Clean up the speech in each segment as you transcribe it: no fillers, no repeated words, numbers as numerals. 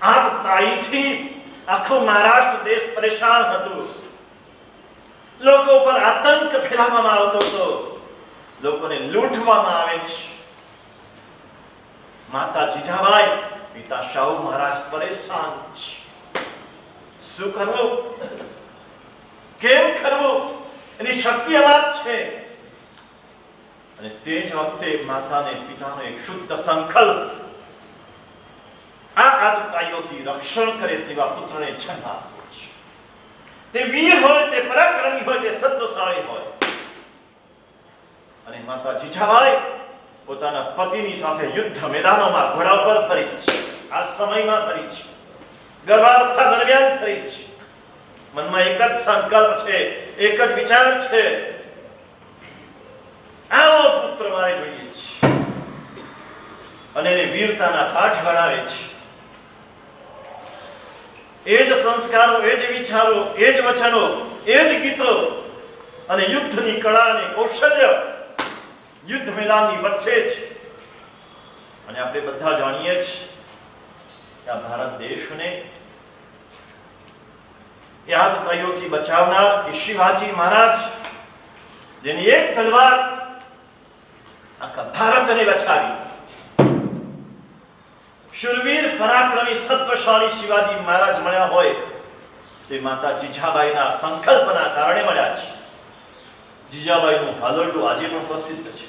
તાઈથી આખો મહારાષ્ટ્ર દેશ પરેશાન હતું. લોકો પર આતંક ફેલાવવામાં આવતો હતો, લોકોને લૂંટવામાં આવે છે. માતા જીજાબાઈ, પિતા શાહુ મહારાજ પરેશાન છે. શું કરવું, કેમ કરવું, એની શક્તિ અમાત છે. અને તે જ વખતે માતાને પિતાનો એક શુદ્ધ સંકલ્પ, આ આતતાઈઓથી રક્ષણ કરે તેવા પુત્રને જન્મ આપ્યો છે. તે વીર હોય, તે પરાક્રમી હોય, તે સત્વશાળી હોય. અને માતા જીજાબાઈ પોતાના પતિની સાથે યુદ્ધ મેદાનોમાં ઘોડા પર ફરી છે. આ સમયમાં ફરી છે, ગર્ભાવસ્થા દરમિયાન ફરી છે. મનમાં એક જ સંકલ્પ છે, એક જ વિચાર છે, આવો પુત્ર મારે જોઈએ છે. અને એને વીરતાના પાઠ ભણાવે છે. એ જ સંસ્કારો, એ જ વિચારો, એ જ વચનો, એ જ ગીતો અને યુદ્ધની કળા અને કૌશલ્ય યુદ્ધ મેદાનની વચ્ચે જ. અને આપણે બધા જાણીએ છીએ કે આ ભારત દેશને આતતાઈઓથી બચાવનાર શિવાજી મહારાજ, જેની એક તલવાર આખા ભારતને બચાવી. શૂરવીર, પરાક્રમી, સત્વશાળી શિવાજી મહારાજ મળ્યા હોય તે માતા જીજાબાઈના સંકલ્પના કારણે મળ્યા છે. જીજાબાઈનું હાલરડું આજે પણ પ્રસિદ્ધ છે,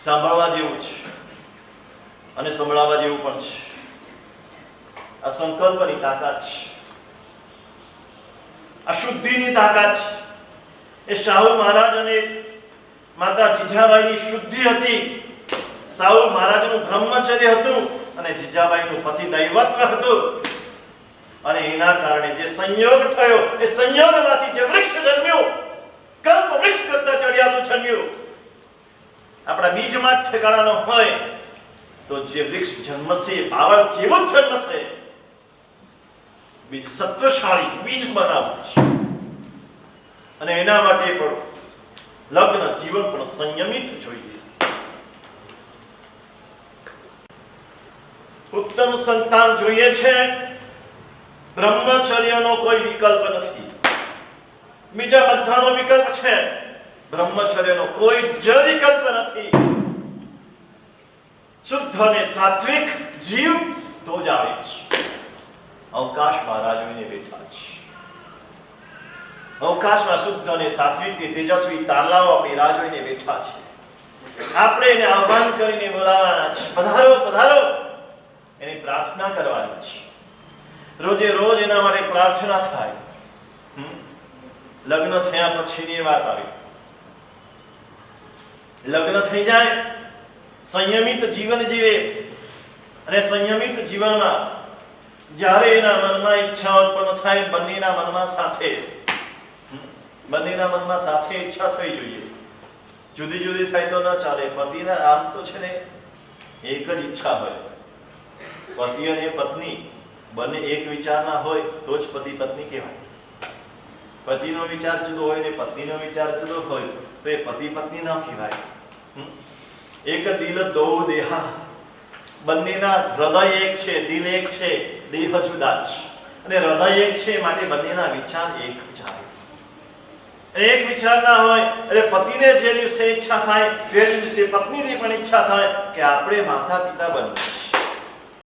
સાંભળવા જેવું છે અને સંભળાવવા જેવું પણ છે. આ સંકલ્પની તાકાત છે, આ શુદ્ધિની તાકાત છે. એ શાહુ મહારાજ અને માતા જીજાબાઈની શુદ્ધિ હતી. શાહુ મહારાજનું બ્રહ્મચર્ય હતું અને જીજાબાઈનું પતિ દૈવત્વ હતું. અને એના કારણે જે સંયોગ થયો, એ સંયોગમાંથી જે વૃક્ષ જન્મ્યું, કલ્પ વૃક્ષ કરતા ચડિયાતું જન્મ્યું. આપણા બીજમાં જ ઠેકાણાનો હોય તો જે વૃક્ષ જન્મશે, બાવળ જેવું જ જન્મશે. બીજ સત્વશાળી બીજ બનાવવું છે. અને એના માટે પણ લગ્ન જીવન પણ સંયમિત જોઈએ. ઉત્તમ સંતાન જોઈએ છે. બ્રહ્મચર્યનો કોઈ વિકલ્પ નથી, બીજા બધાનો વિકલ્પ છે. બ્રહ્મચર્યનો કોઈ જ વિકલ્પ નથી. શુદ્ધ અને સાત્વિક જીવ તો જ આવે છે. અવકાશમાં રાજવીને બેઠા છે. અવકાશમાં શુદ્ધ અને સાત્વિક તેજસ્વી તારલાઓ આપણી રાહ જોઈને બેઠા છે. આપણે એને આહ્વાન કરીને બોલાવવાના છે. પધારો, પધારો, એની પ્રાર્થના કરવાની છે. રોજે રોજ એના માટે પ્રાર્થના થાય. લગ્ન થયા પછીની વાત આવી. લગ્ન થઈ જાય, સંયમિત જીવન જીવે. અને સંયમિત જીવનમાં જ્યારે એના મનમાં ઈચ્છા ઉત્પન્ન થાય, બંનેના મનમાં સાથે ઈચ્છા થઈ જોઈએ. જુદી જુદી થાય તો ન ચાલે. પતિના આમ તો છે ને એક જ ઈચ્છા હોય. પતિ અને પત્ની બંને એક વિચારના હોય તો જ પતિ પત્ની કહેવાય. પતિનો વિચાર જુદો હોય ને પત્નીનો વિચાર જુદો હોય તો એ પતિ પત્ની ન કહેવાય. એક દિલ દો દેહા, બંનેના હૃદય એક છે, દિલ એક છે, દેહ જુદા છે. અને હૃદય એક છે માટે બંનેના વિચાર એક જ આવે. એક વિચાર ના હોય એટલે પતિને જે દિવસે ઈચ્છા થાય તે દિવસે પત્નીની પણ ઈચ્છા થાય કે આપણે માતા પિતા બનવું.